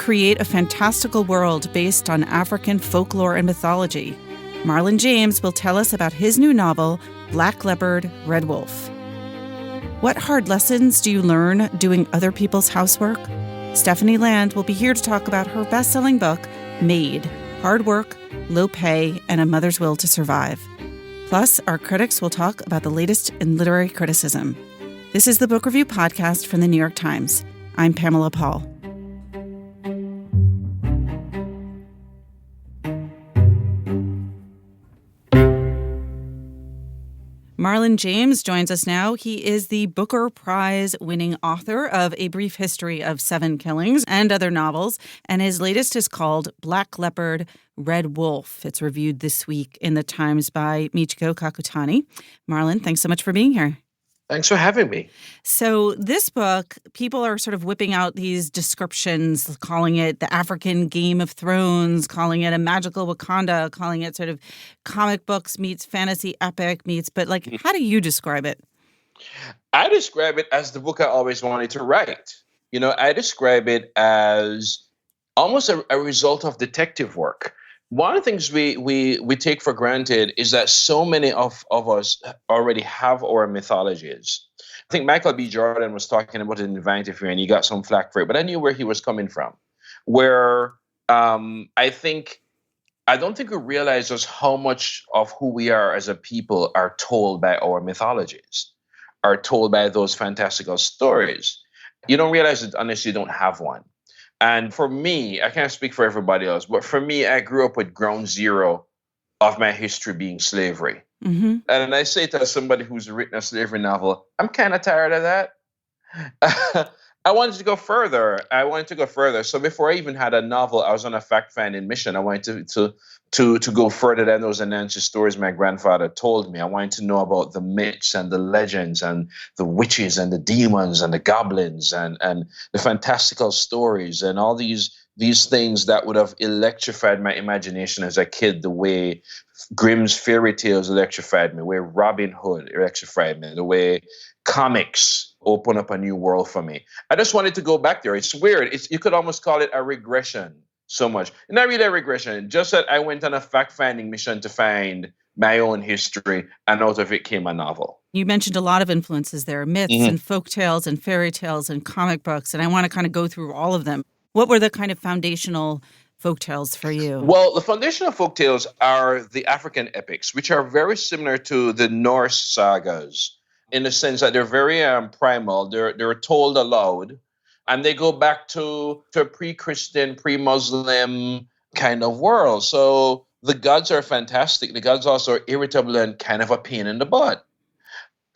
create a fantastical world based on African folklore and mythology. Marlon James will tell us about his new novel, Black Leopard, Red Wolf. What hard lessons do you learn doing other people's housework? Stephanie Land will be here to talk about her best-selling book, Maid, Hard Work, Low Pay, and a Mother's Will to Survive. Plus, our critics will talk about the latest in literary criticism. This is the Book Review Podcast from the New York Times. I'm Pamela Paul. Marlon James joins us now. He is the Booker Prize-winning author of A Brief History of Seven Killings and other novels, and his latest is called Black Leopard, Red Wolf. It's reviewed this week in the Times by Michiko Kakutani. Marlon, thanks so much for being here. Thanks for having me. So this book, people are sort of whipping out these descriptions, calling it the African Game of Thrones, calling it a magical Wakanda, calling it sort of comic books meets fantasy epic meets, but how do you describe it? I describe it as the book I always wanted to write. I describe it as almost a result of detective work. One of the things we take for granted is that so many of us already have our mythologies. I think Michael B. Jordan was talking about it in Vanity Fair, and he got some flack for it, but I knew where he was coming from. Where I don't think we realize just how much of who we are as a people are told by our mythologies, are told by those fantastical stories. You don't realize it unless you don't have one. And for me, I can't speak for everybody else, but for me, I grew up with ground zero of my history being slavery. Mm-hmm. And I say to somebody who's written a slavery novel, I'm kind of tired of that. I wanted to go further. So before I even had a novel, I was on a fact-finding mission. I wanted to go further than those Anansi stories my grandfather told me. I wanted to know about the myths and the legends and the witches and the demons and the goblins and the fantastical stories and all these things that would have electrified my imagination as a kid, the way Grimm's fairy tales electrified me, the way Robin Hood electrified me, the way comics open up a new world for me. I just wanted to go back there. It's weird. You could almost call it a regression so much. Not really a regression, just that I went on a fact-finding mission to find my own history, and out of it came a novel. You mentioned a lot of influences there, myths and folk tales and fairy tales and comic books, and I want to kind of go through all of them. What were the kind of foundational folk tales for you? Well, the foundational folk tales are the African epics, which are very similar to the Norse sagas, in the sense that they're very primal. They're told aloud, and they go back to a pre-Christian, pre-Muslim kind of world. So the gods are fantastic. The gods also are irritable and kind of a pain in the butt.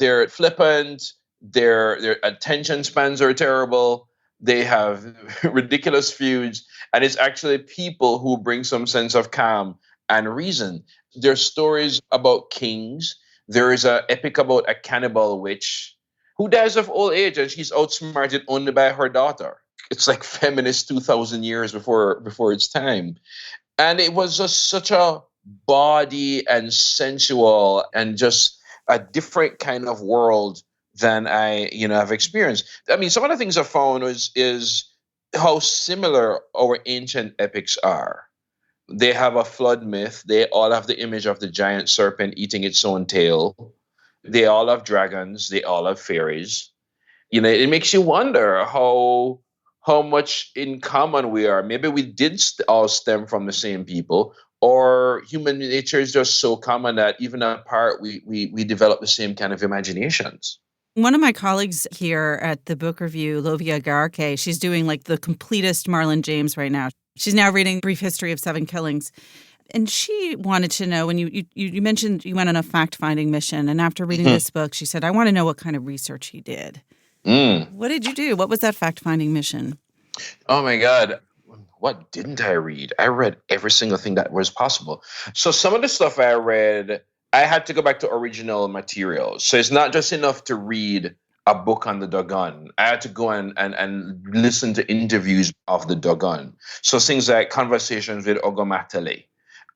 They're flippant. Their attention spans are terrible. They have ridiculous feuds. And it's actually people who bring some sense of calm and reason. There's stories about kings. There is an epic about a cannibal witch who dies of old age, and she's outsmarted only by her daughter. It's like feminist 2,000 years before its time. And it was just such a bawdy and sensual and just a different kind of world than I have experienced. I mean, some of the things I found is how similar our ancient epics are. They have a flood myth. They all have the image of the giant serpent eating its own tail. They all have dragons. They all have fairies. It makes you wonder how much in common we are. Maybe we did all stem from the same people, or human nature is just so common that even apart, we develop the same kind of imaginations. One of my colleagues here at the book review, Lovia Garke, she's doing the completest Marlon James right now. She's now reading Brief History of Seven Killings. And she wanted to know, when you mentioned you went on a fact-finding mission, and after reading this book, she said, I want to know what kind of research he did. What did you do? What was that fact-finding mission? Oh, my God. What didn't I read? I read every single thing that was possible. So some of the stuff I read, I had to go back to original materials. So it's not just enough to read a book on the Dogon. I had to go and listen to interviews of the Dogon. So things like conversations with Ogomatale,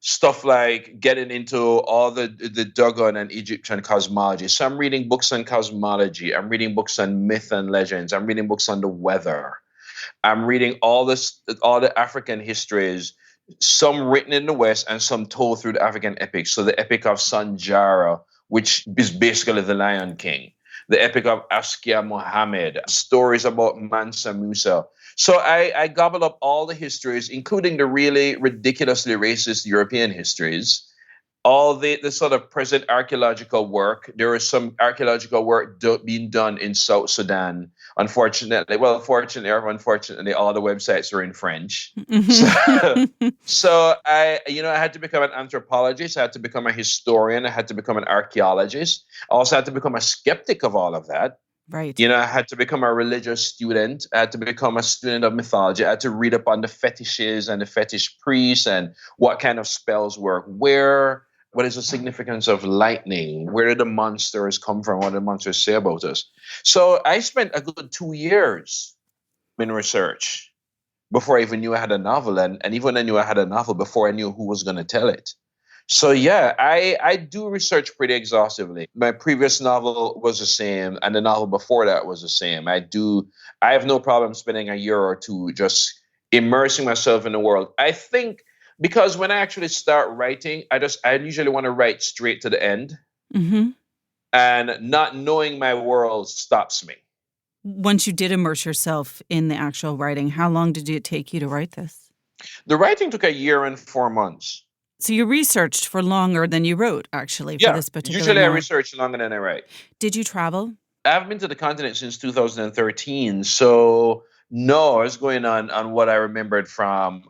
stuff like getting into all the Dogon and Egyptian cosmology. So I'm reading books on cosmology. I'm reading books on myth and legends. I'm reading books on the weather. I'm reading all the African histories, some written in the West and some told through the African epics. So the Epic of Sanjara, which is basically the Lion King, the Epic of Askia Muhammad, stories about Mansa Musa. So I gobbled up all the histories, including the really ridiculously racist European histories, all the sort of present archaeological work. There is some archaeological work being done in South Sudan. Unfortunately, well, fortunately or unfortunately, all the websites are in French. So, so I had to become an anthropologist. I had to become a historian. I had to become an archaeologist. I also had to become a skeptic of all of that. Right. I had to become a religious student. I had to become a student of mythology. I had to read up on the fetishes and the fetish priests and what kind of spells work where. What is the significance of lightning? Where did the monsters come from? What do the monsters say about us? So I spent a good 2 years in research before I even knew I had a novel. And even when I knew I had a novel, before I knew who was going to tell it. So yeah, I do research pretty exhaustively. My previous novel was the same, and the novel before that was the same. I have no problem spending a year or two just immersing myself in the world. I think because when I actually start writing, I usually want to write straight to the end. Mm-hmm. And not knowing my world stops me. Once you did immerse yourself in the actual writing, how long did it take you to write this? The writing took a year and 4 months. So you researched for longer than you wrote, actually, for Yeah, this particular usually I novel. research longer than I write. Did you travel? I've been to the continent since 2013, so no, I was going on what I remembered from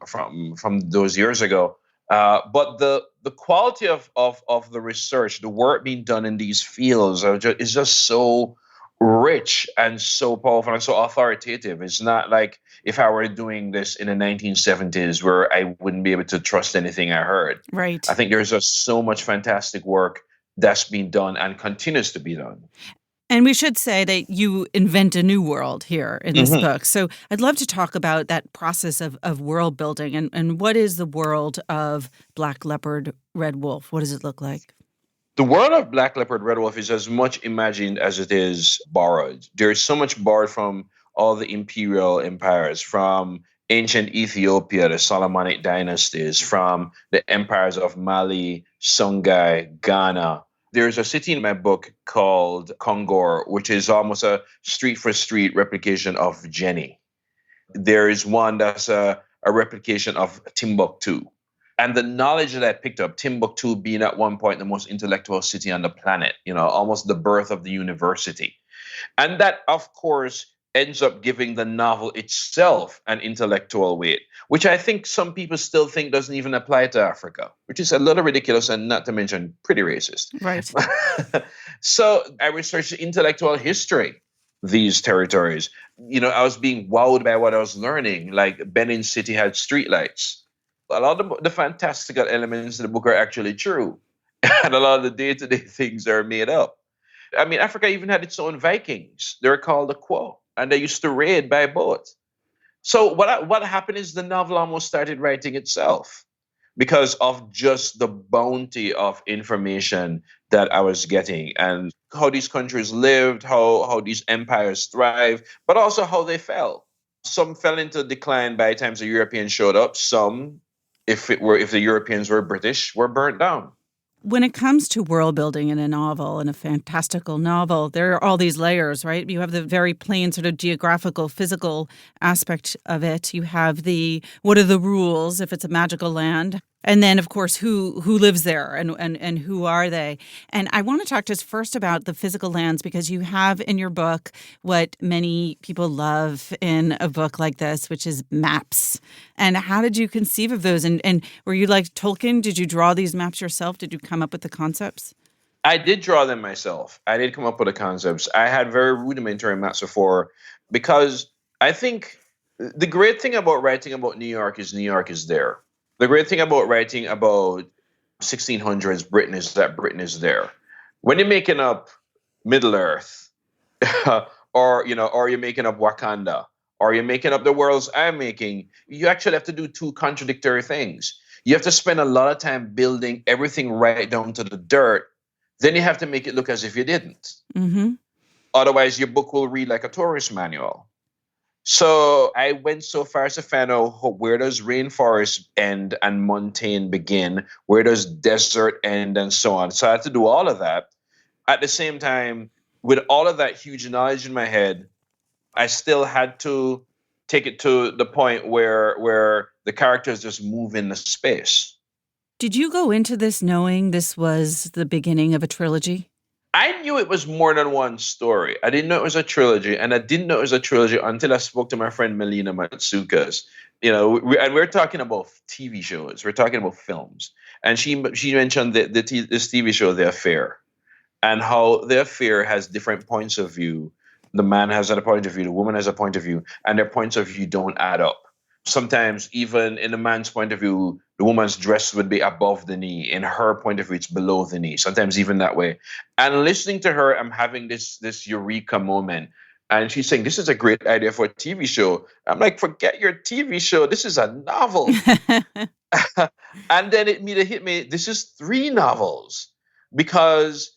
those years ago. But the quality of the research, the work being done in these fields is just so rich and so powerful and so authoritative. It's not like if I were doing this in the 1970s where I wouldn't be able to trust anything I heard. Right. I think there's just so much fantastic work that's being done and continues to be done. And we should say that you invent a new world here in this book. So I'd love to talk about that process of world building and what is the world of Black Leopard, Red Wolf? What does it look like? The world of Black Leopard, Red Wolf is as much imagined as it is borrowed. There is so much borrowed from all the imperial empires, from ancient Ethiopia, the Solomonic dynasties, from the empires of Mali, Songhai, Ghana. There's a city in my book called Kongor, which is almost a street-for-street replication of Jenny. There is one that's a replication of Timbuktu. And the knowledge that I picked up, Timbuktu being at one point the most intellectual city on the planet, almost the birth of the university. And that, of course, ends up giving the novel itself an intellectual weight, which I think some people still think doesn't even apply to Africa, which is a little ridiculous and not to mention pretty racist. Right. So I researched the intellectual history of these territories. I was being wowed by what I was learning, like Benin City had streetlights. A lot of the fantastical elements in the book are actually true. And a lot of the day-to-day things are made up. I mean, Africa even had its own Vikings. They're called the Quo, and they used to raid by boat. So what happened is the novel almost started writing itself because of just the bounty of information that I was getting and how these countries lived, how these empires thrived, but also how they fell. Some fell into decline by the time the Europeans showed up. Some, if the Europeans were British, were burnt down. When it comes to world building in a novel, in a fantastical novel, there are all these layers, right? You have the very plain sort of geographical, physical aspect of it. You have what are the rules if it's a magical land? And then, of course, who lives there and who are they? And I want to talk just first about the physical lands because you have in your book what many people love in a book like this, which is maps. And how did you conceive of those? And were you like Tolkien? Did you draw these maps yourself? Did you come up with the concepts? I did draw them myself. I did come up with the concepts. I had very rudimentary maps before because I think the great thing about writing about New York is there. The great thing about writing about 1600s Britain is that Britain is there. When you're making up Middle Earth, or you're making up Wakanda, or you're making up the worlds I'm making, you actually have to do two contradictory things. You have to spend a lot of time building everything right down to the dirt. Then you have to make it look as if you didn't. Mm-hmm. Otherwise, your book will read like a tourist manual. So I went so far as to find out where does rainforest end and mountain begin, where does desert end, and so on. So I had to do all of that. At the same time, with all of that huge knowledge in my head, I still had to take it to the point where the characters just move in the space. Did you go into this knowing this was the beginning of a trilogy? I knew it was more than one story. I didn't know it was a trilogy, and I didn't know it was a trilogy until I spoke to my friend Melina Matsukas. And we're talking about TV shows. We're talking about films, and she mentioned this TV show, The Affair, and how The Affair has different points of view. The man has a point of view, the woman has a point of view, and their points of view don't add up. Sometimes, even in the man's point of view, the woman's dress would be above the knee. In her point of view, it's below the knee. Sometimes even that way. And listening to her, I'm having this eureka moment. And she's saying, "This is a great idea for a TV show." I'm like, "Forget your TV show. This is a novel." And then it immediately hit me. This is 3 novels, because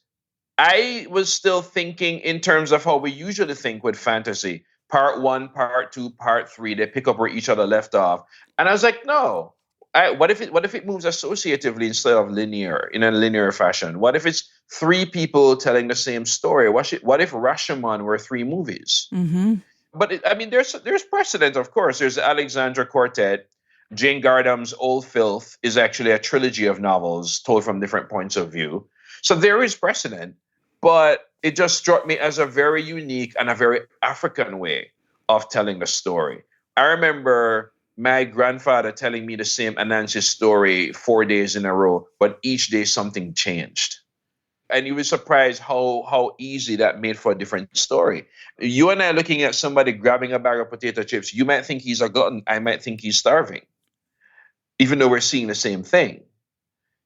I was still thinking in terms of how we usually think with fantasy. Part 1, part 2, part 3, they pick up where each other left off. And I was like, no. What if it moves associatively instead of linear, in a linear fashion? What if it's 3 people telling the same story? What if Rashomon were 3 movies? Mm-hmm. But there's precedent, of course. There's the Alexandra Quartet. Jane Gardam's Old Filth is actually a trilogy of novels told from different points of view. So there is precedent. But it just struck me as a very unique and a very African way of telling a story. I remember my grandfather telling me the same Anansi story 4 days in a row, but each day something changed. And you were surprised how easy that made for a different story. You and I looking at somebody grabbing a bag of potato chips, you might think he's a glutton, I might think he's starving, even though we're seeing the same thing.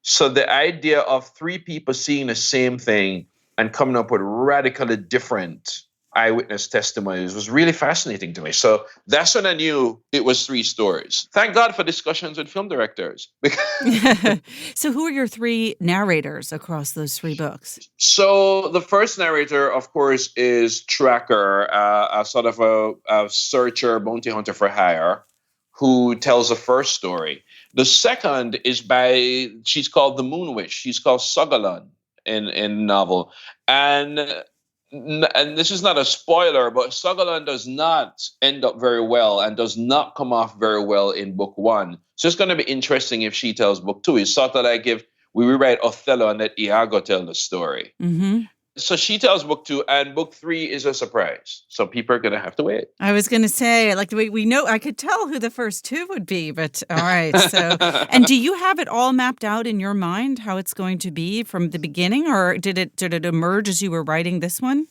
So the idea of 3 people seeing the same thing and coming up with radically different eyewitness testimonies was really fascinating to me. So that's when I knew it was 3 stories. Thank God for discussions with film directors. So who are your 3 narrators across those 3 books? So the first narrator, of course, is Tracker, a sort of a searcher, bounty hunter for hire, who tells the first story. The second is she's called the Moon Witch. She's called Sogalon in novel. And this is not a spoiler, but Sogalon does not end up very well and does not come off very well in book 1. So it's going to be interesting if she tells book 2. It's sort of like if we rewrite Othello and let Iago tell the story. Mm-hmm. So she tells book 2, and book 3 is a surprise. So people are going to have to wait. I was going to say, like, we know, I could tell who the first 2 would be, but all right. So, and do you have it all mapped out in your mind how it's going to be from the beginning, or did it emerge as you were writing this one?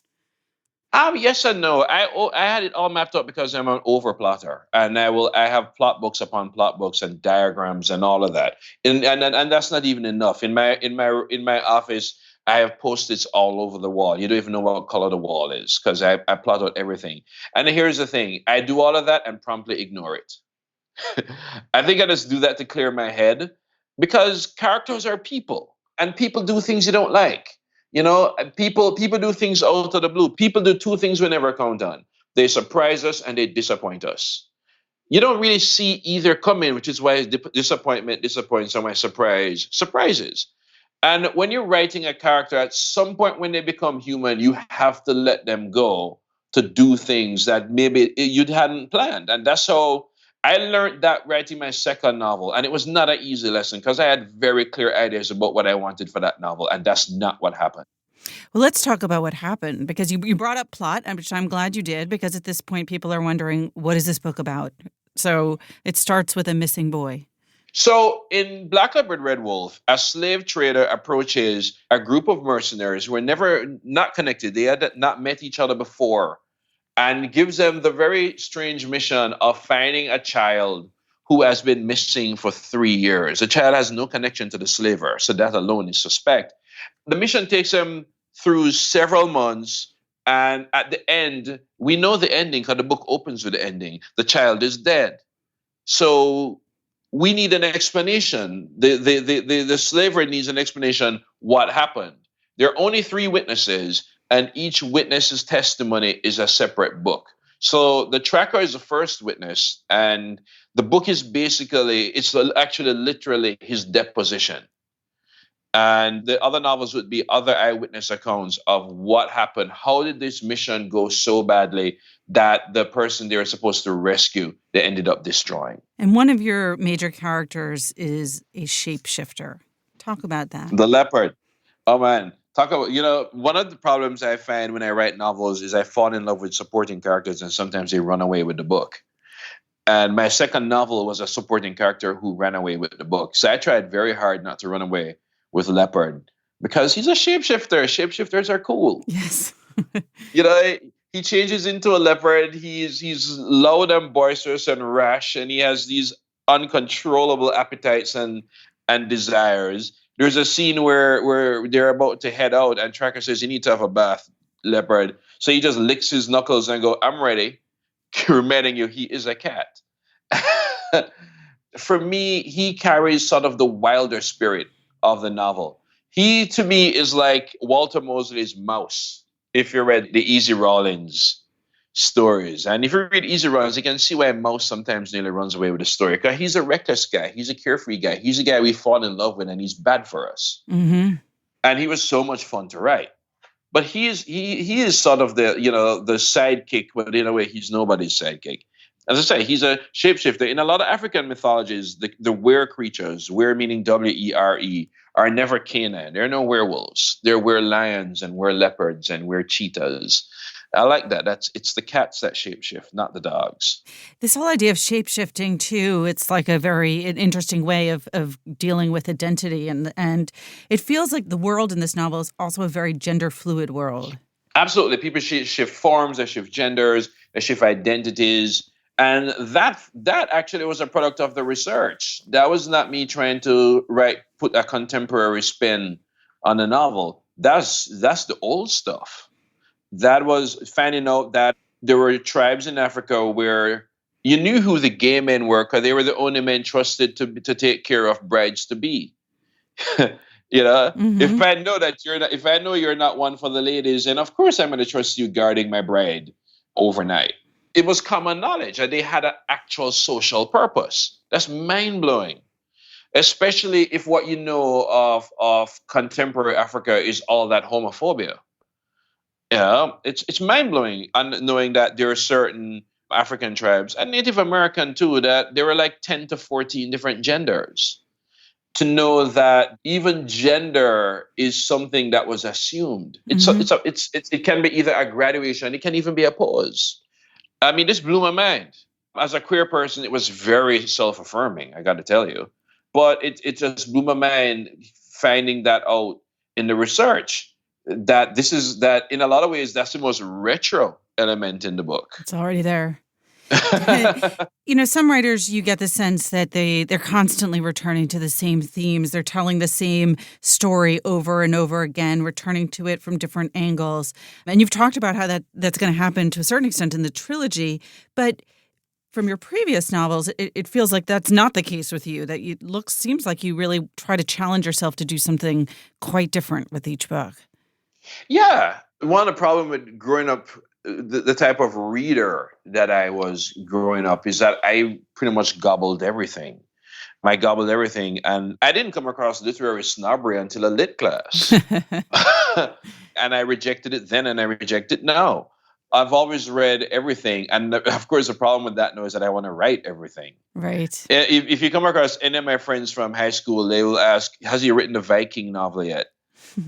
Yes and no. I had it all mapped up because I'm an overplotter, and I have plot books upon plot books and diagrams and all of that. And that's not even enough. In my office, I have Post-its all over the wall. You don't even know what color the wall is because I plot out everything. And here's the thing. I do all of that and promptly ignore it. I think I just do that to clear my head because characters are people and people do things you don't like. People do things out of the blue. People do 2 things we never count on. They surprise us and they disappoint us. You don't really see either coming, which is why disappointment disappoints and why surprise surprises. And when you're writing a character, at some point when they become human, you have to let them go to do things that maybe you hadn't planned. And that's how I learned that writing my second novel. And it was not an easy lesson because I had very clear ideas about what I wanted for that novel. And that's not what happened. Well, let's talk about what happened because you brought up plot, which I'm glad you did, because at this point people are wondering, what is this book about? So it starts with a missing boy. So in Black Leopard, Red Wolf, a slave trader approaches a group of mercenaries who were not connected. They had not met each other before, and gives them the very strange mission of finding a child who has been missing for 3 years. The child has no connection to the slaver, so that alone is suspect. The mission takes them through several months, and at the end, we know the ending because the book opens with the ending. The child is dead. So we need an explanation. The slaver needs an explanation what happened. There are only 3 witnesses, and each witness's testimony is a separate book. So the tracker is the first witness, and the book is basically, it's actually literally his deposition. And the other novels would be other eyewitness accounts of what happened. How did this mission go so badly that the person they were supposed to rescue, they ended up destroying? And one of your major characters is a shapeshifter. Talk about that. The Leopard. Oh man. Talk about, one of the problems I find when I write novels is I fall in love with supporting characters and sometimes they run away with the book. And my second novel was a supporting character who ran away with the book. So I tried very hard not to run away with Leopard because he's a shapeshifter. Shapeshifters are cool. Yes. He changes into a leopard. He's loud and boisterous and rash, and he has these uncontrollable appetites and desires. There's a scene where they're about to head out, and Tracker says, "You need to have a bath, Leopard." So he just licks his knuckles and go, "I'm ready." Reminding you, he is a cat. For me, he carries sort of the wilder spirit of the novel. He, to me, is like Walter Mosley's Mouse, if you read the Easy Rawlins stories. And if you read Easy Rawlins, you can see why Mouse sometimes nearly runs away with a story. Because he's a reckless guy. He's a carefree guy. He's a guy we fall in love with, and he's bad for us. Mm-hmm. And he was so much fun to write. But he is sort of the sidekick, but in a way, he's nobody's sidekick. As I say, he's a shapeshifter. In a lot of African mythologies, the were creatures, were meaning W-E-R-E, are never canine. There are no werewolves. There were lions and were leopards and were cheetahs. I like that. It's the cats that shapeshift, not the dogs. This whole idea of shapeshifting too, it's like an interesting way of dealing with identity, and it feels like the world in this novel is also a very gender fluid world. Absolutely. People shift forms, they shift genders, they shift identities. And that actually was a product of the research. That was not me trying to put a contemporary spin on a novel. That's the old stuff. That was finding out that there were tribes in Africa where you knew who the gay men were because they were the only men trusted to take care of brides to be. Mm-hmm. If I know that if I know you're not one for the ladies, then of course I'm going to trust you guarding my bride overnight. It was common knowledge that they had an actual social purpose. That's mind-blowing, especially if what you know of contemporary Africa is all that homophobia. Yeah, it's mind-blowing, and knowing that there are certain African tribes and Native American too, that there were like 10 to 14 different genders. To know that even gender is something that was assumed. It can be either a graduation, it can even be a pause. I mean, this blew my mind. As a queer person, it was very self-affirming, I got to tell you. But it just blew my mind finding that out in the research, that in a lot of ways, that's the most retro element in the book. It's already there. Some writers, you get the sense that they're constantly returning to the same themes. They're telling the same story over and over again, returning to it from different angles. And you've talked about how that's going to happen to a certain extent in the trilogy. But from your previous novels, it feels like that's not the case with you, that seems like you really try to challenge yourself to do something quite different with each book. Yeah. One of the problems with growing up, the type of reader that I was growing up, is that I pretty much gobbled everything. I gobbled everything, and I didn't come across literary snobbery until a lit class. And I rejected it then, and I reject it now. I've always read everything, and of course the problem with that now is that I want to write everything. Right. If you come across any of my friends from high school, they will ask, "Has he written a Viking novel yet?"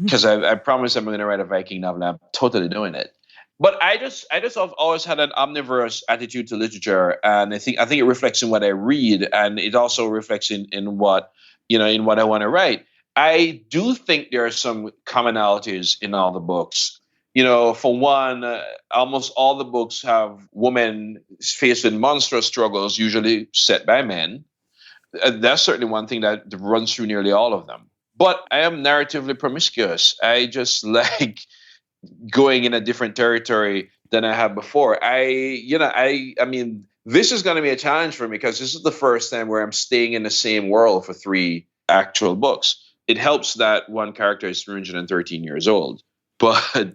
Because I promise I'm going to write a Viking novel. I'm totally doing it. But I just have always had an omnivorous attitude to literature, and I think it reflects in what I read, and it also reflects in what I want to write. I do think there are some commonalities in all the books. For one, almost all the books have women faced with monstrous struggles, usually set by men. That's certainly one thing that runs through nearly all of them. But I am narratively promiscuous. I just like going in a different territory than I have before. I mean, this is going to be a challenge for me because this is the first time where I'm staying in the same world for 3 actual books. It helps that one character is 313 years old, but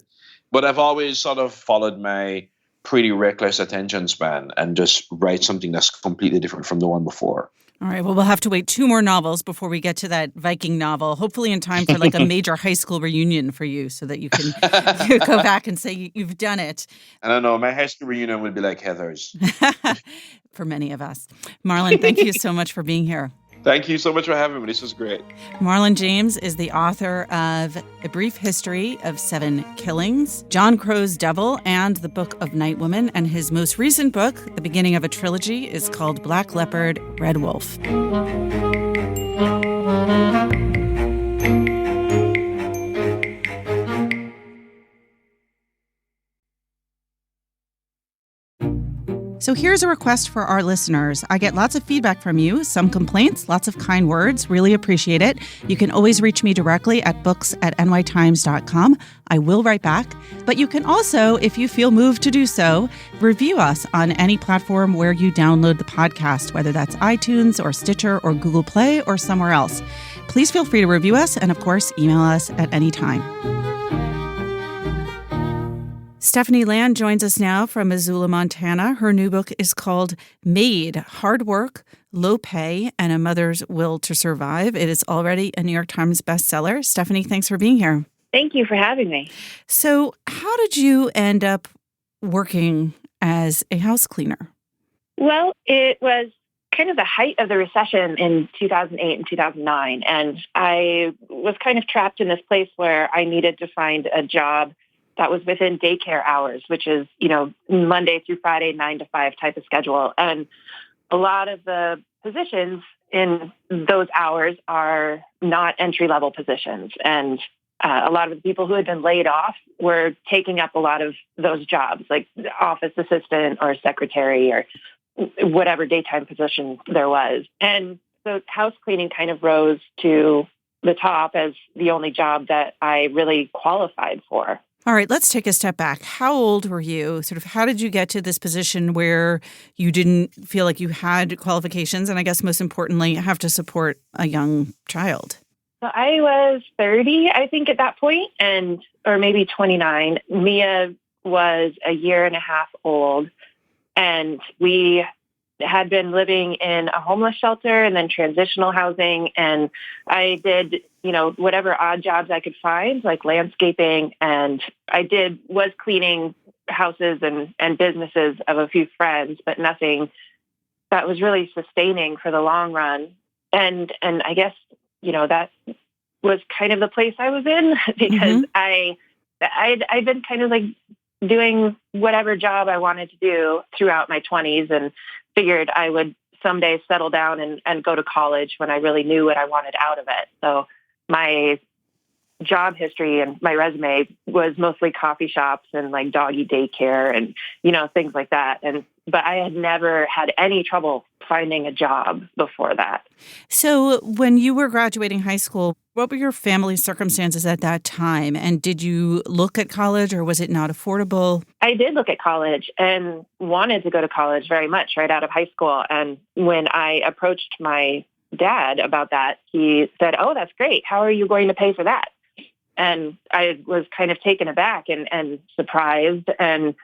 I've always sort of followed my pretty reckless attention span and just write something that's completely different from the one before. All right. Well, we'll have to wait 2 more novels before we get to that Viking novel, hopefully in time for like a major high school reunion for you so that you can you go back and say you've done it. I don't know. My high school reunion would be like Heather's. For many of us. Marlon, thank you so much for being here. Thank you so much for having me. This was great. Marlon James is the author of A Brief History of 7 Killings, John Crow's Devil, and The Book of Night Woman. And his most recent book, the beginning of a trilogy, is called Black Leopard, Red Wolf. So here's a request for our listeners. I get lots of feedback from you, some complaints, lots of kind words. Really appreciate it. You can always reach me directly at books@nytimes.com. I will write back. But you can also, if you feel moved to do so, review us on any platform where you download the podcast, whether that's iTunes or Stitcher or Google Play or somewhere else. Please feel free to review us and, of course, email us at any time. Stephanie Land joins us now from Missoula, Montana. Her new book is called Maid, Hard Work, Low Pay, and a Mother's Will to Survive. It is already a New York Times bestseller. Stephanie, thanks for being here. Thank you for having me. So how did you end up working as a house cleaner? Well, it was kind of the height of the recession in 2008 and 2009. And I was kind of trapped in this place where I needed to find a job that was within daycare hours, which is, Monday through Friday, 9 to 5 type of schedule. And a lot of the positions in those hours are not entry-level positions. And a lot of the people who had been laid off were taking up a lot of those jobs, like office assistant or secretary or whatever daytime position there was. And so house cleaning kind of rose to the top as the only job that I really qualified for. All right, let's take a step back. How old were you? Sort of how did you get to this position where you didn't feel like you had qualifications and I guess most importantly, have to support a young child? So I was 30, I think, at that point, or maybe 29. Mia was a year and a half old, and we had been living in a homeless shelter and then transitional housing. And I did, whatever odd jobs I could find, like landscaping. And I was cleaning houses and businesses of a few friends, but nothing that was really sustaining for the long run. And I guess, that was kind of the place I was in because I'd been kind of like doing whatever job I wanted to do throughout my 20s and figured I would someday settle down and go to college when I really knew what I wanted out of it. So my job history and my resume was mostly coffee shops and like doggy daycare and, things like that. But I had never had any trouble finding a job before that. So when you were graduating high school, what were your family circumstances at that time? And did you look at college or was it not affordable? I did look at college and wanted to go to college very much right out of high school. And when I approached my dad about that, he said, "Oh, that's great. How are you going to pay for that?" And I was kind of taken aback and surprised. And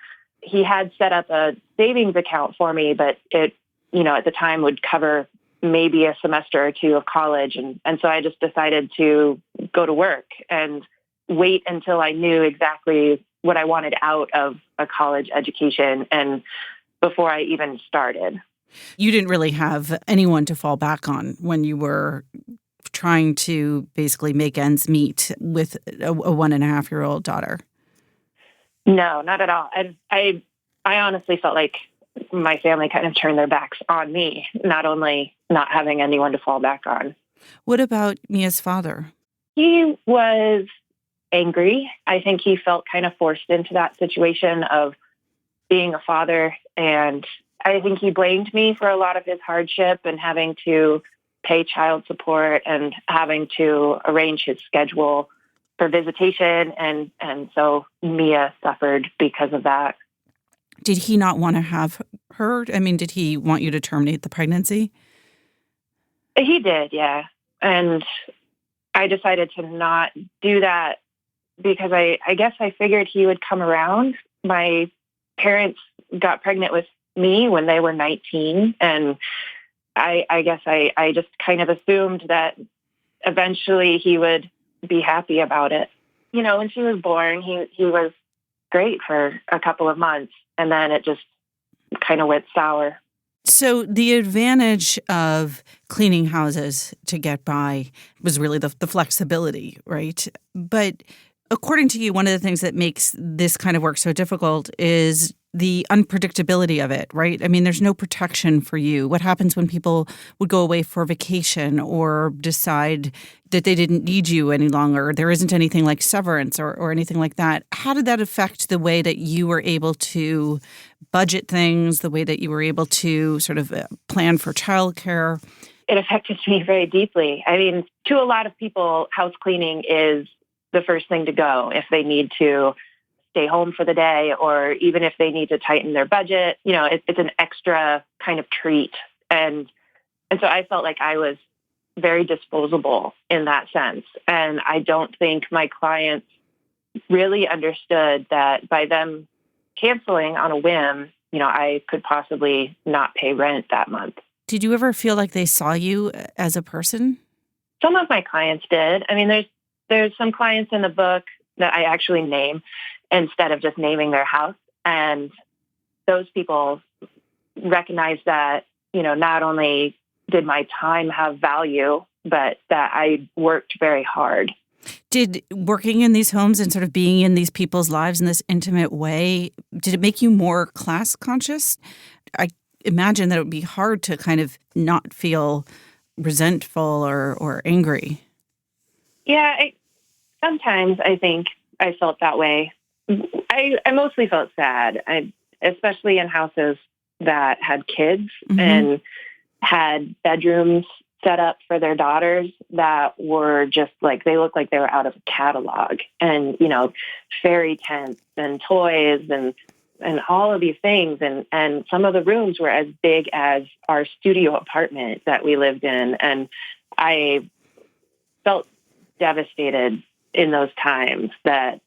he had set up a savings account for me, but it, at the time would cover maybe a semester or two of college. And so I just decided to go to work and wait until I knew exactly what I wanted out of a college education and before I even started. You didn't really have anyone to fall back on when you were trying to basically make ends meet with a 1.5-year-old daughter. No, not at all. I honestly felt like my family kind of turned their backs on me, not only not having anyone to fall back on. What about Mia's father? He was angry. I think he felt kind of forced into that situation of being a father. And I think he blamed me for a lot of his hardship and having to pay child support and having to arrange his schedule for visitation. And so Mia suffered because of that. Did he not want to have her? I mean, did he want you to terminate the pregnancy? He did, yeah. And I decided to not do that because I guess I figured he would come around. My parents got pregnant with me when they were 19. And I guess I just kind of assumed that eventually he would be happy about it. When she was born, he was great for a couple of months, and then it just kind of went sour. So the advantage of cleaning houses to get by was really the flexibility, right? But according to you, one of the things that makes this kind of work so difficult is the unpredictability of it, right? I mean, there's no protection for you. What happens when people would go away for vacation or decide that they didn't need you any longer? There isn't anything like severance or anything like that. How did that affect the way that you were able to budget things, the way that you were able to sort of plan for childcare? It affected me very deeply. I mean, to a lot of people, house cleaning is the first thing to go if they need to stay home for the day, or even if they need to tighten their budget. It's an extra kind of treat. And so I felt like I was very disposable in that sense. And I don't think my clients really understood that by them canceling on a whim, I could possibly not pay rent that month. Did you ever feel like they saw you as a person? Some of my clients did. I mean, there's some clients in the book that I actually name instead of just naming their house. And those people recognize that, not only did my time have value, but that I worked very hard. Did working in these homes and sort of being in these people's lives in this intimate way, did it make you more class conscious? I imagine that it would be hard to kind of not feel resentful or angry. Yeah, sometimes I think I felt that way. I mostly felt sad, especially in houses that had kids and had bedrooms set up for their daughters that were just like, they looked like they were out of a catalog, and, fairy tents and toys and all of these things. And some of the rooms were as big as our studio apartment that we lived in. And I felt devastated in those times, that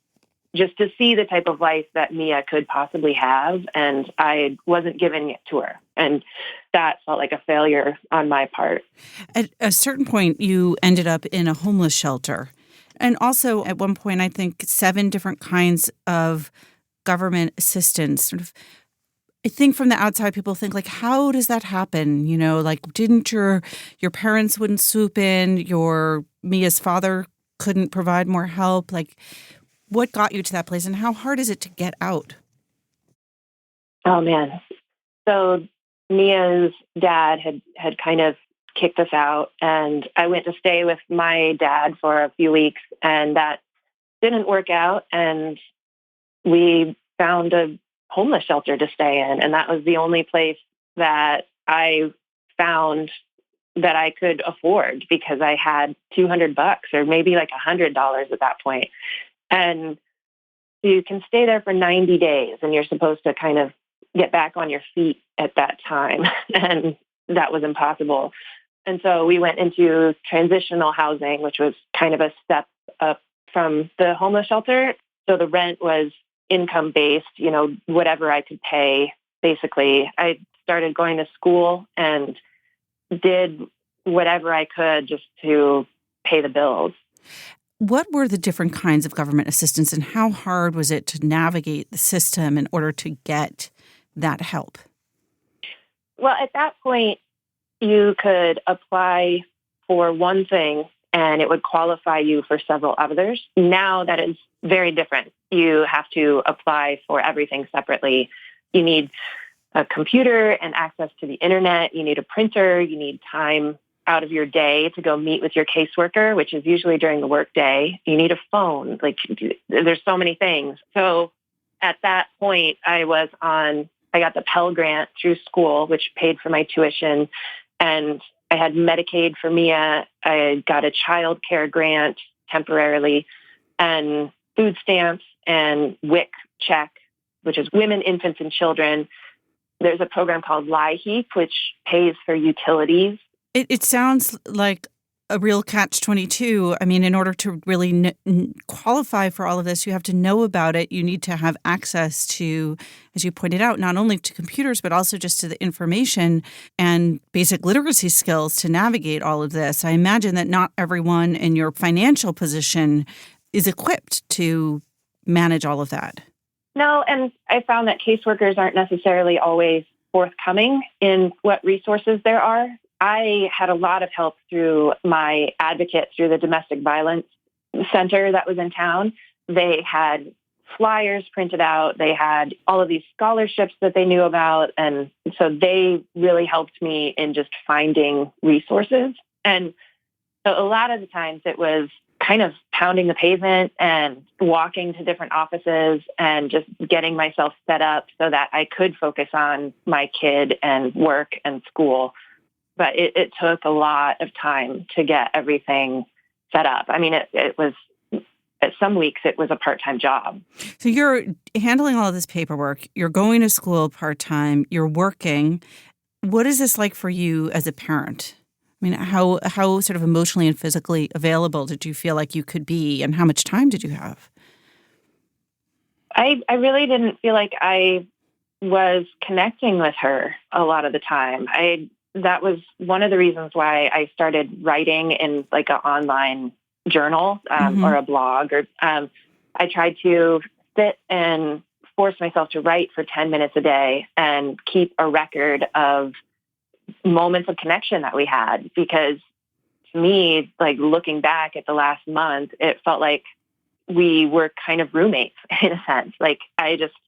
just to see the type of life that Mia could possibly have, and I wasn't giving it to her. And that felt like a failure on my part. At a certain point, you ended up in a homeless shelter. And also at one point, I think 7 different kinds of government assistance. Sort of, I think from the outside, people think like, how does that happen? Didn't your parents wouldn't swoop in? Mia's father couldn't provide more help? What got you to that place, and how hard is it to get out? Oh, man. So Mia's dad had kind of kicked us out, and I went to stay with my dad for a few weeks, and that didn't work out. And we found a homeless shelter to stay in, and that was the only place that I found that I could afford, because I had $200 or maybe like $100 at that point. And you can stay there for 90 days, and you're supposed to kind of get back on your feet at that time. And that was impossible. And so we went into transitional housing, which was kind of a step up from the homeless shelter. So the rent was income-based, whatever I could pay. Basically, I started going to school and did whatever I could just to pay the bills. What were the different kinds of government assistance, and how hard was it to navigate the system in order to get that help? Well, at that point, you could apply for one thing and it would qualify you for several others. Now that is very different. You have to apply for everything separately. You need a computer and access to the internet. You need a printer. You need time out of your day to go meet with your caseworker, which is usually during the workday. You need a phone. There's so many things. So at that point, I got the Pell Grant through school, which paid for my tuition. And I had Medicaid for Mia. I got a child care grant temporarily, and food stamps and WIC check, which is Women, Infants, and Children. There's a program called LIHEAP, which pays for utilities. It sounds like a real catch-22. I mean, in order to really qualify for all of this, you have to know about it. You need to have access to, as you pointed out, not only to computers, but also just to the information and basic literacy skills to navigate all of this. I imagine that not everyone in your financial position is equipped to manage all of that. No, and I found that caseworkers aren't necessarily always forthcoming in what resources there are. I had a lot of help through my advocate through the domestic violence center that was in town. They had flyers printed out. They had all of these scholarships that they knew about. And so they really helped me in just finding resources. And so a lot of the times it was kind of pounding the pavement and walking to different offices and just getting myself set up so that I could focus on my kid and work and school. But it took a lot of time to get everything set up. I mean, it was, at some weeks, it was a part-time job. So you're handling all of this paperwork. You're going to school part-time. You're working. What is this like for you as a parent? I mean, how sort of emotionally and physically available did you feel like you could be, and how much time did you have? I really didn't feel like I was connecting with her a lot of the time. That was one of the reasons why I started writing in like an online journal or a blog. Or I tried to sit and force myself to write for 10 minutes a day and keep a record of moments of connection that we had. Because to me, like looking back at the last month, it felt like we were kind of roommates in a sense. Like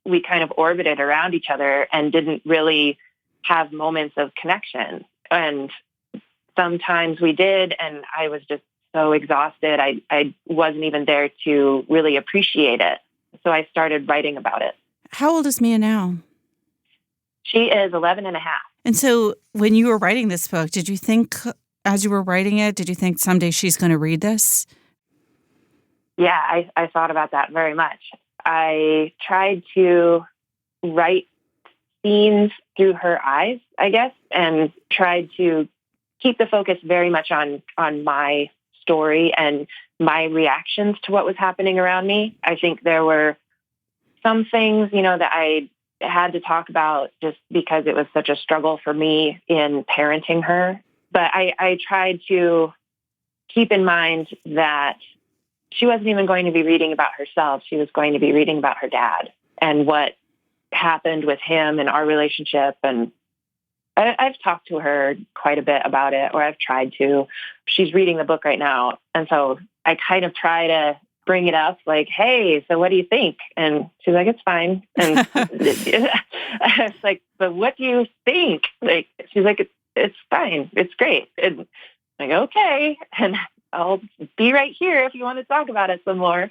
we kind of orbited around each other and didn't really have moments of connection. And sometimes we did, and I was just so exhausted. I wasn't even there to really appreciate it. So I started writing about it. How old is Mia now? She is 11 and a half. And so when you were writing this book, did you think, as you were writing it, did you think someday she's going to read this? Yeah, I thought about that very much. I tried to write scenes through her eyes, I guess, and tried to keep the focus very much on my story and my reactions to what was happening around me. I think there were some things, that I had to talk about just because it was such a struggle for me in parenting her. But I tried to keep in mind that she wasn't even going to be reading about herself. She was going to be reading about her dad and what happened with him and our relationship. And I've talked to her quite a bit about it, or I've tried to. She's reading the book right now. And so I kind of try to bring it up like, hey, so what do you think? And she's like, it's fine. And I was like, but what do you think? Like, she's like, it's fine. It's great. And I'm like, okay. And I'll be right here if you want to talk about it some more.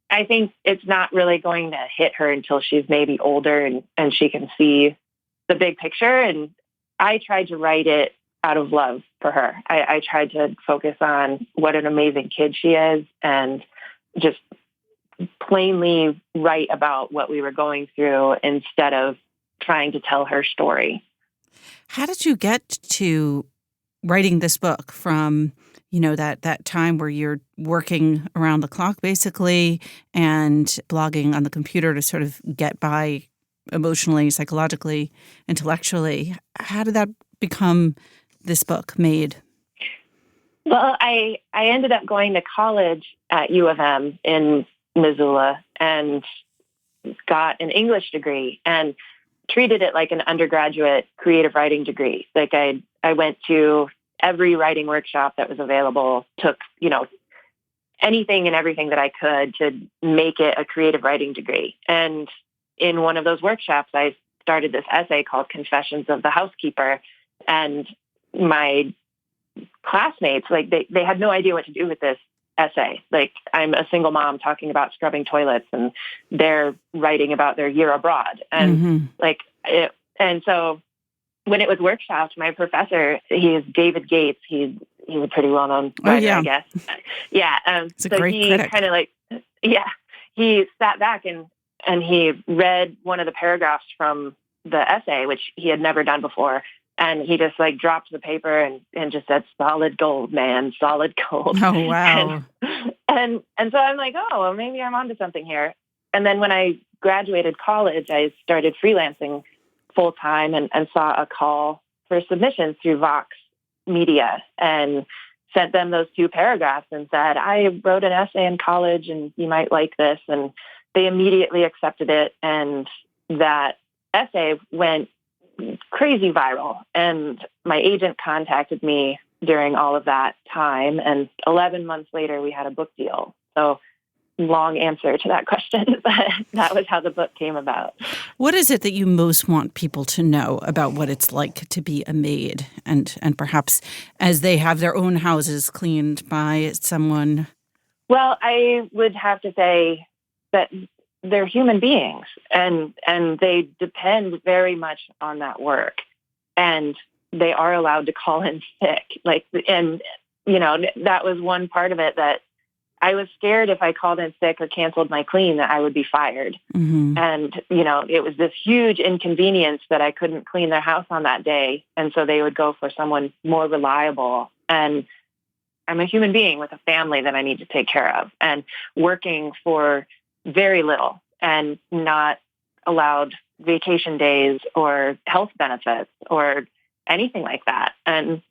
I think it's not really going to hit her until she's maybe older and she can see the big picture. And I tried to write it out of love for her. I tried to focus on what an amazing kid she is and just plainly write about what we were going through instead of trying to tell her story. How did you get to writing this book from, that time where you're working around the clock basically and blogging on the computer to sort of get by emotionally, psychologically, intellectually? How did that become this book, Maid? Well, I ended up going to college at U of M in Missoula and got an English degree and treated it like an undergraduate creative writing degree. Like I went to every writing workshop that was available, took, anything and everything that I could to make it a creative writing degree. And in one of those workshops, I started this essay called Confessions of the Housekeeper. And my classmates, like they had no idea what to do with this essay. Like, I'm a single mom talking about scrubbing toilets and they're writing about their year abroad. And and so when it was workshopped, my professor, he is David Gates. He's a pretty well-known writer, I guess. Yeah. It's a great critic. Kind of he sat back and he read one of the paragraphs from the essay, which he had never done before. And he just like dropped the paper and just said, "Solid gold, man, solid gold." Oh, wow. And so I'm like, oh, well, maybe I'm onto something here. And then when I graduated college, I started freelancing full time and saw a call for submissions through Vox Media and sent them those 2 paragraphs and said, I wrote an essay in college and you might like this. And they immediately accepted it. And that essay went crazy viral. And my agent contacted me during all of that time. And 11 months later, we had a book deal. So long answer to that question, but that was how the book came about. What is it that you most want people to know about what it's like to be a maid and perhaps as they have their own houses cleaned by someone? Well, I would have to say that they're human beings and they depend very much on that work. And they are allowed to call in sick. That was one part of it that I was scared if I called in sick or canceled my clean that I would be fired. Mm-hmm. And, it was this huge inconvenience that I couldn't clean their house on that day. And so they would go for someone more reliable. And I'm a human being with a family that I need to take care of and working for very little and not allowed vacation days or health benefits or anything like that. And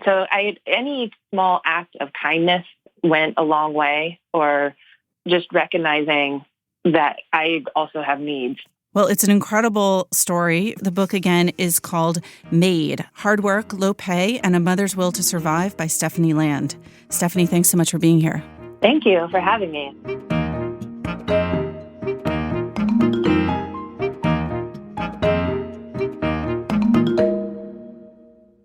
so any small act of kindness went a long way, or just recognizing that I also have needs. Well, it's an incredible story. The book, again, is called Maid, Hard Work, Low Pay, and a Mother's Will to Survive by Stephanie Land. Stephanie, thanks so much for being here. Thank you for having me.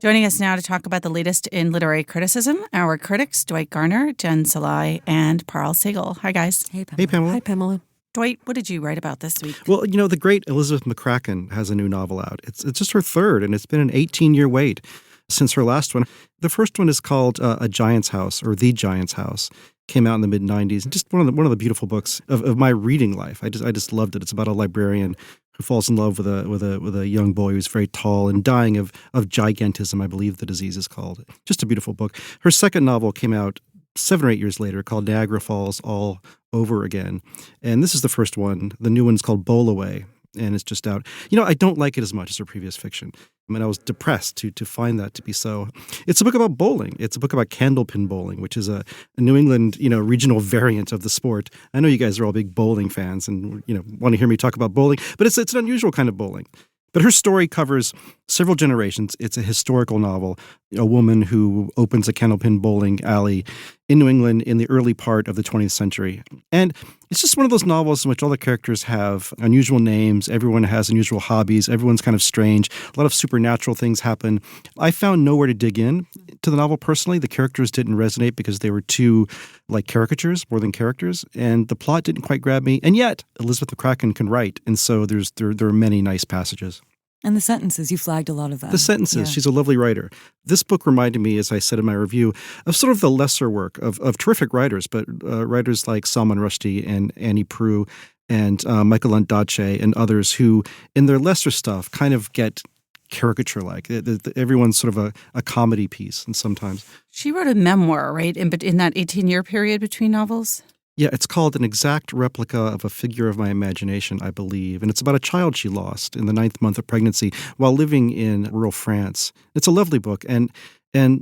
Joining us now to talk about the latest in literary criticism, our critics, Dwight Garner, Jen Salai, and Parl Siegel. Hi, guys. Hey, Pamela. Hey, Pamela. Hi, Pamela. Dwight, what did you write about this week? Well, the great Elizabeth McCracken has a new novel out. It's just her third, and it's been an 18-year wait since her last one. The first one is called A Giant's House, or The Giant's House. Came out in the mid-'90s. Just one of the beautiful books of my reading life. I just loved it. It's about a librarian who falls in love with a young boy who's very tall and dying of gigantism, I believe the disease is called. Just a beautiful book. Her second novel came out 7 or 8 years later, called Niagara Falls All Over Again. And this is the first one. The new one's called Bowl Away, and it's just out. I don't like it as much as her previous fiction. I was depressed to find that to be so. It's a book about bowling. It's a book about candlepin bowling, which is a New England, regional variant of the sport. I know you guys are all big bowling fans and, want to hear me talk about bowling, but it's an unusual kind of bowling. But her story covers several generations. It's a historical novel, a woman who opens a candlepin bowling alley in New England in the early part of the 20th century. And it's just one of those novels in which all the characters have unusual names. Everyone has unusual hobbies. Everyone's kind of strange. A lot of supernatural things happen. I found nowhere to dig in to the novel personally. The characters didn't resonate because they were too like caricatures more than characters. And the plot didn't quite grab me. And yet, Elizabeth McCracken can write. And so there are many nice passages. And the sentences, you flagged a lot of them. The sentences. Yeah. She's a lovely writer. This book reminded me, as I said in my review, of sort of the lesser work of terrific writers, but writers like Salman Rushdie and Annie Proulx and Michael Ondaatje and others who, in their lesser stuff, kind of get caricature-like. Everyone's sort of a comedy piece, and sometimes. She wrote a memoir, right, in that 18-year period between novels? Yeah, it's called An Exact Replica of a Figure of My Imagination, I believe. And it's about a child she lost in the 9th month of pregnancy while living in rural France. It's a lovely book. And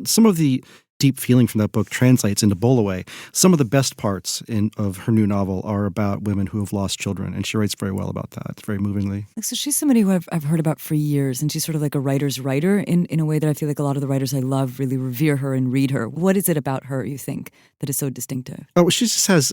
some of the deep feeling from that book translates into Bowl Away. Some of the best parts of her new novel are about women who have lost children. And she writes very well about that, very movingly. So she's somebody who I've heard about for years, and she's sort of like a writer's writer in a way that I feel like a lot of the writers I love really revere her and read her. What is it about her, you think, that is so distinctive? Oh, she just has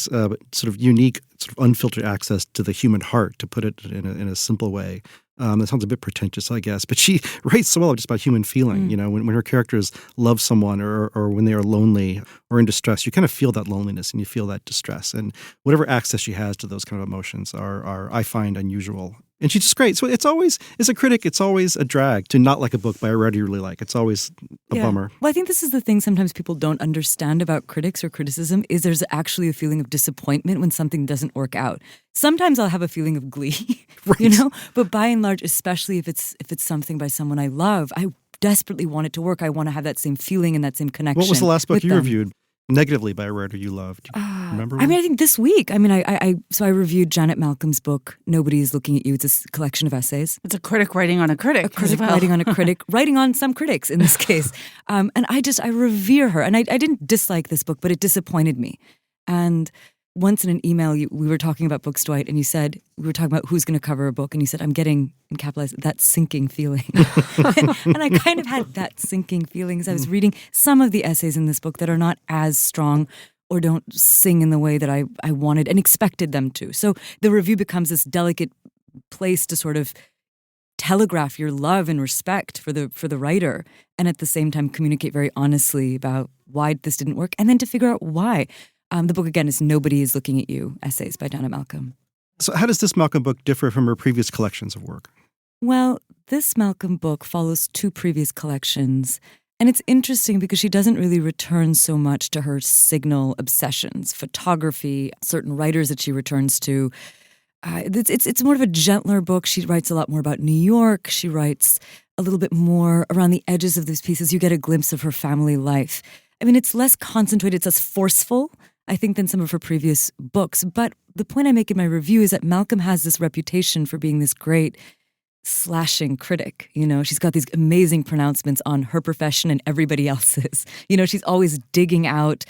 sort of unique, sort of unfiltered access to the human heart, to put it in a simple way. That sounds a bit pretentious, I guess, but she writes so well just about human feeling. When her characters love someone or when they are lonely or in distress, you kind of feel that loneliness and you feel that distress. And whatever access she has to those kind of emotions are I find, unusual And she's just great. So it's always, as a critic, it's always a drag to not like a book by a writer you really like. It's always a bummer. Well, I think this is the thing sometimes people don't understand about critics or criticism is there's actually a feeling of disappointment when something doesn't work out. Sometimes I'll have a feeling of glee, Right. But by and large, especially if it's something by someone I love, I desperately want it to work. I want to have that same feeling and that same connection. What was the last book with you them. reviewed negatively by a writer you loved? Do you remember one? I think this week. I reviewed Janet Malcolm's book, Nobody is Looking at You. It's a collection of essays. It's a critic writing on a critic. A critic as well. writing on a critic, writing on some critics in this case. And I revere her. And I didn't dislike this book, but it disappointed me. And once in an email, we were talking about books, Dwight, and you said, we were talking about who's going to cover a book, and you said, I'm getting, in capitalized, that sinking feeling. And I kind of had that sinking feeling as I was reading some of the essays in this book that are not as strong or don't sing in the way that I wanted and expected them to. So the review becomes this delicate place to sort of telegraph your love and respect for the writer, and at the same time communicate very honestly about why this didn't work, and then to figure out why. The book, again, is Nobody is Looking at You, essays by Janet Malcolm. So how does this Malcolm book differ from her previous collections of work? Well, this Malcolm book follows two previous collections, and it's interesting because she doesn't really return so much to her signal obsessions, photography, certain writers that she returns to. It's more of a gentler book. She writes a lot more about New York. She writes a little bit more around the edges of these pieces. You get a glimpse of her family life. I mean, it's less concentrated, it's less forceful, I think, than some of her previous books. But the point I make in my review is that Malcolm has this reputation for being this great slashing critic. She's got these amazing pronouncements on her profession and everybody else's. She's always digging out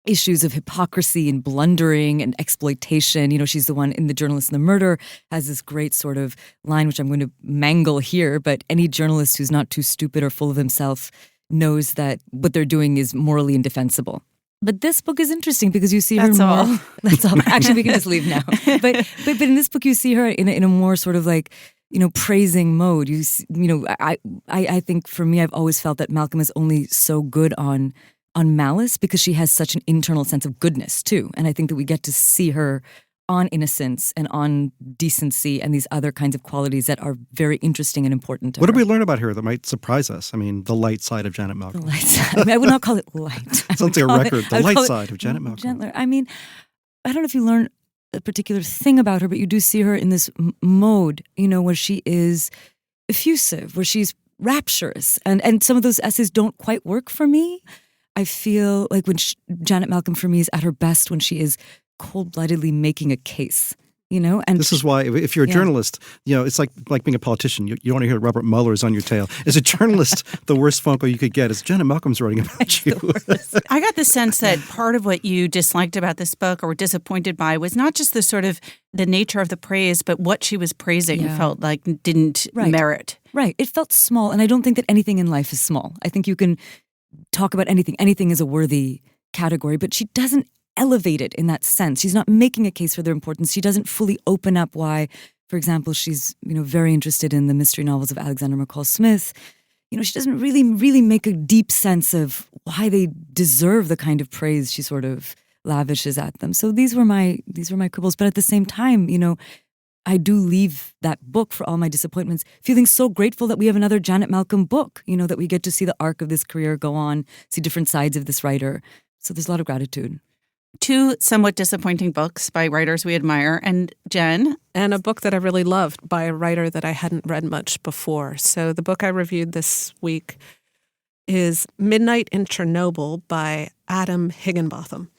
issues of hypocrisy and blundering and exploitation. She's the one in The Journalist and the Murder, has this great sort of line, which I'm going to mangle here, but any journalist who's not too stupid or full of himself knows that what they're doing is morally indefensible. But this book is interesting because you see her That's more. all. That's all. Actually, we can just leave now. But in this book, you see her in a more sort of like, praising mode. I think for me, I've always felt that Malcolm is only so good on malice because she has such an internal sense of goodness too. And I think that we get to see her on innocence and on decency and these other kinds of qualities that are very interesting and important to her. What did we learn about her that might surprise us? I mean, the light side of Janet Malcolm. The light side. I would not call it light. Sounds like a record. The light side of Janet Malcolm. Gentler. I mean, I don't know if you learn a particular thing about her, but you do see her in this mode, where she is effusive, where she's rapturous. And some of those essays don't quite work for me. I feel like Janet Malcolm for me is at her best when she is cold-bloodedly making a case, and this is why if you're a journalist, it's like being a politician. You don't want to hear Robert Mueller's on your tail. As a journalist, the worst phone call you could get is Janet Malcolm's writing about you. I got the sense that part of what you disliked about this book or were disappointed by was not just the sort of the nature of the praise, but what she was praising felt like didn't merit. Right. It felt small, and I don't think that anything in life is small. I think you can talk about anything. Anything is a worthy category, but she doesn't elevate it in that sense. She's not making a case for their importance. She doesn't fully open up why, for example, she's very interested in the mystery novels of Alexander McCall Smith. She doesn't really make a deep sense of why they deserve the kind of praise she sort of lavishes at them. So these were my quibbles. But at the same time, I do leave that book, for all my disappointments, feeling so grateful that we have another Janet Malcolm book, that we get to see the arc of this career go on, see different sides of this writer. So there's a lot of gratitude. Two somewhat disappointing books by writers we admire. And Jen? And a book that I really loved by a writer that I hadn't read much before. So the book I reviewed this week is Midnight in Chernobyl by Adam Higginbotham.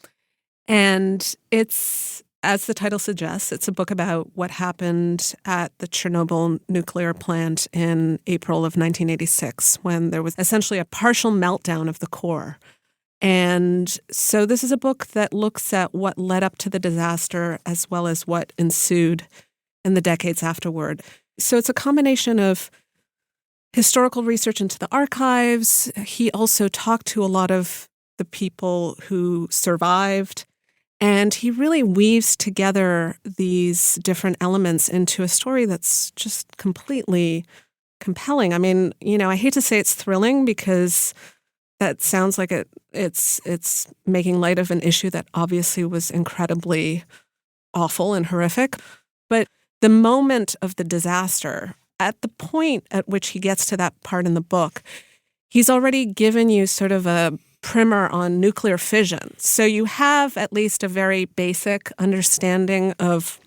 And it's, as the title suggests, it's a book about what happened at the Chernobyl nuclear plant in April of 1986, when there was essentially a partial meltdown of the core. And so this is a book that looks at what led up to the disaster as well as what ensued in the decades afterward. So it's a combination of historical research into the archives. He also talked to a lot of the people who survived. And he really weaves together these different elements into a story that's just completely compelling. I mean, I hate to say it's thrilling because that sounds like it's making light of an issue that obviously was incredibly awful and horrific. But the moment of the disaster, at the point at which he gets to that part in the book, he's already given you sort of a primer on nuclear fission. So you have at least a very basic understanding of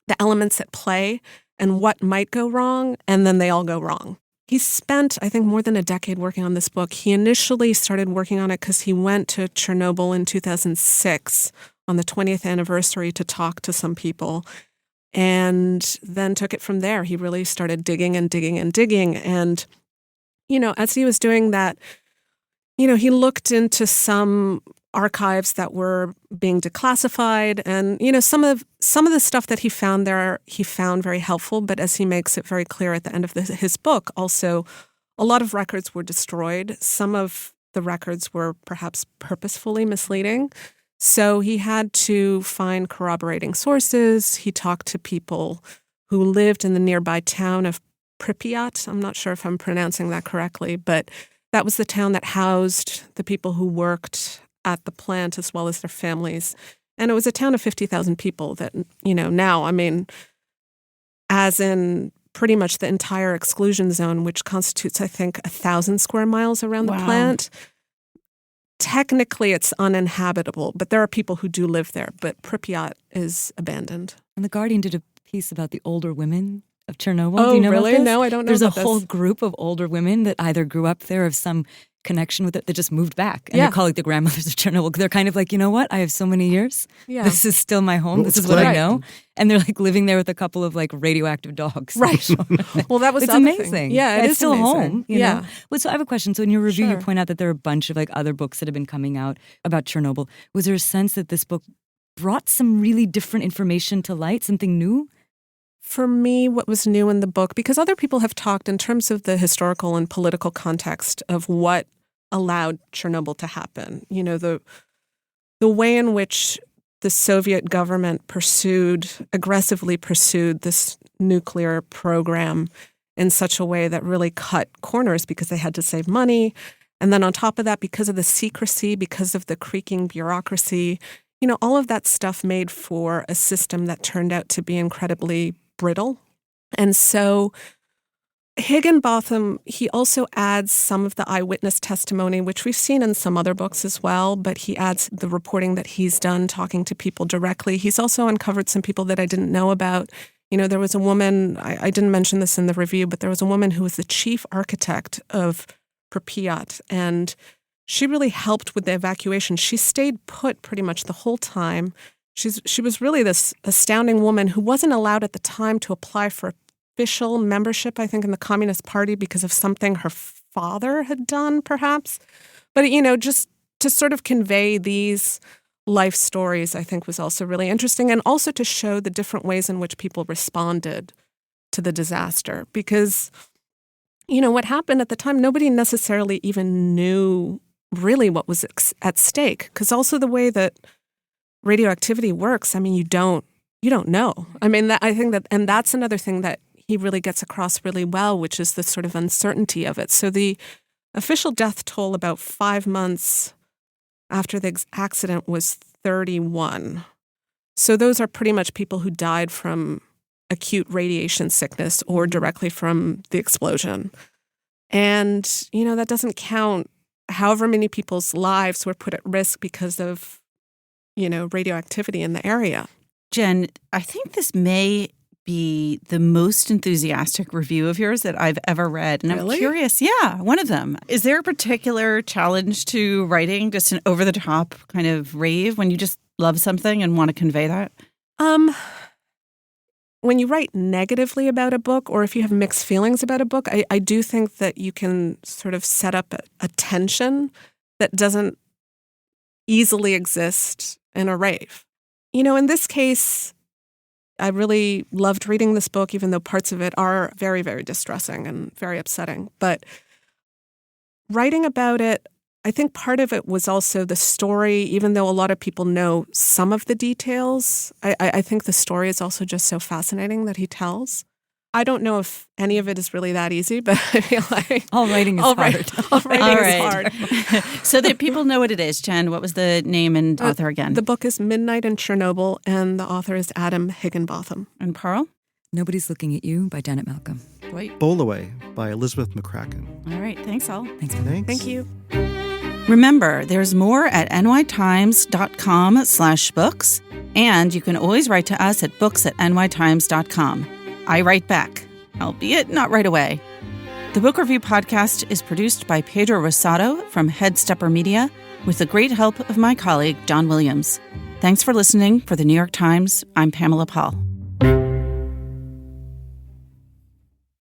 the elements at play and what might go wrong, and then they all go wrong. He spent, I think, more than a decade working on this book. He initially started working on it because he went to Chernobyl in 2006 on the 20th anniversary to talk to some people, and then took it from there. He really started digging and digging and digging. And, as he was doing that, he looked into some archives that were being declassified, and some of the stuff that he found there, he found very helpful. But as he makes it very clear at the end of his book, also a lot of records were destroyed. Some of the records were perhaps purposefully misleading. So he had to find corroborating sources. He talked to people who lived in the nearby town of Pripyat. I'm not sure if I'm pronouncing that correctly, but that was the town that housed the people who worked at the plant as well as their families. And it was a town of 50,000 people that, now, as in pretty much the entire exclusion zone, which constitutes, I think, 1,000 square miles around the plant. Technically, it's uninhabitable, but there are people who do live there. But Pripyat is abandoned. And The Guardian did a piece about the older women of Chernobyl. Oh, do you know really? about this? No, I don't know. There's about a whole this. group of older women that either grew up there or have some connection with it that just moved back. And Yeah. they're called the grandmothers of Chernobyl. They're kind of like, you know what? I have so many years. Yeah. This is still my home. Well, this it's is what I great. know. And they're like living there with a couple of like radioactive dogs. Right. Well, that was It's the other amazing. thing. Yeah, it it's is still amazing. home. You Yeah. know? Well, so I have a question. So in your review, Sure. you point out that there are a bunch of like other books that have been coming out about Chernobyl. Was there a sense that this book brought some really different information to light, something new? For me, what was new in the book, because other people have talked in terms of the historical and political context of what allowed Chernobyl to happen. The way in which the Soviet government aggressively pursued this nuclear program in such a way that really cut corners because they had to save money. And then on top of that, because of the secrecy, because of the creaking bureaucracy, all of that stuff made for a system that turned out to be incredibly brittle. And so Higginbotham, he also adds some of the eyewitness testimony, which we've seen in some other books as well, but he adds the reporting that he's done talking to people directly. He's also uncovered some people that I didn't know about. There was a woman, I didn't mention this in the review, but there was a woman who was the chief architect of Pripyat, and she really helped with the evacuation. She stayed put pretty much the whole time. She was really this astounding woman who wasn't allowed at the time to apply for official membership, I think, in the Communist Party because of something her father had done, perhaps. But, just to sort of convey these life stories, I think was also really interesting, and also to show the different ways in which people responded to the disaster. Because, what happened at the time, nobody necessarily even knew really what was at stake. Because also the way that radioactivity works, you don't know. I think that, and that's another thing that he really gets across really well, which is the sort of uncertainty of it. So the official death toll about 5 months after the accident was 31. So those are pretty much people who died from acute radiation sickness or directly from the explosion. And, that doesn't count however many people's lives were put at risk because of, radioactivity in the area. Jen, I think this may be the most enthusiastic review of yours that I've ever read. And Really? I'm curious, one of them. Is there a particular challenge to writing, just an over-the-top kind of rave when you just love something and want to convey that? When you write negatively about a book, or if you have mixed feelings about a book, I do think that you can sort of set up a tension that doesn't easily exist in a rave. In this case, I really loved reading this book, even though parts of it are very, very distressing and very upsetting. But writing about it, I think part of it was also the story, even though a lot of people know some of the details. I think the story is also just so fascinating that he tells. I don't know if any of it is really that easy, but I feel like All writing is hard. All writing All is right. hard. So that people know what it is, Jen, what was the name and author again? The book is Midnight in Chernobyl, and the author is Adam Higginbotham. And Pearl? Nobody's Looking at You by Janet Malcolm. Wait. Bowl Away by Elizabeth McCracken. All right. Thanks, all. Thanks. Thanks. Thank you. Remember, there's more at nytimes.com/books, and you can always write to us at books@nytimes.com. I write back, albeit not right away. The Book Review Podcast is produced by Pedro Rosado from Headstepper Media with the great help of my colleague, Don Williams. Thanks for listening. For the New York Times, I'm Pamela Paul.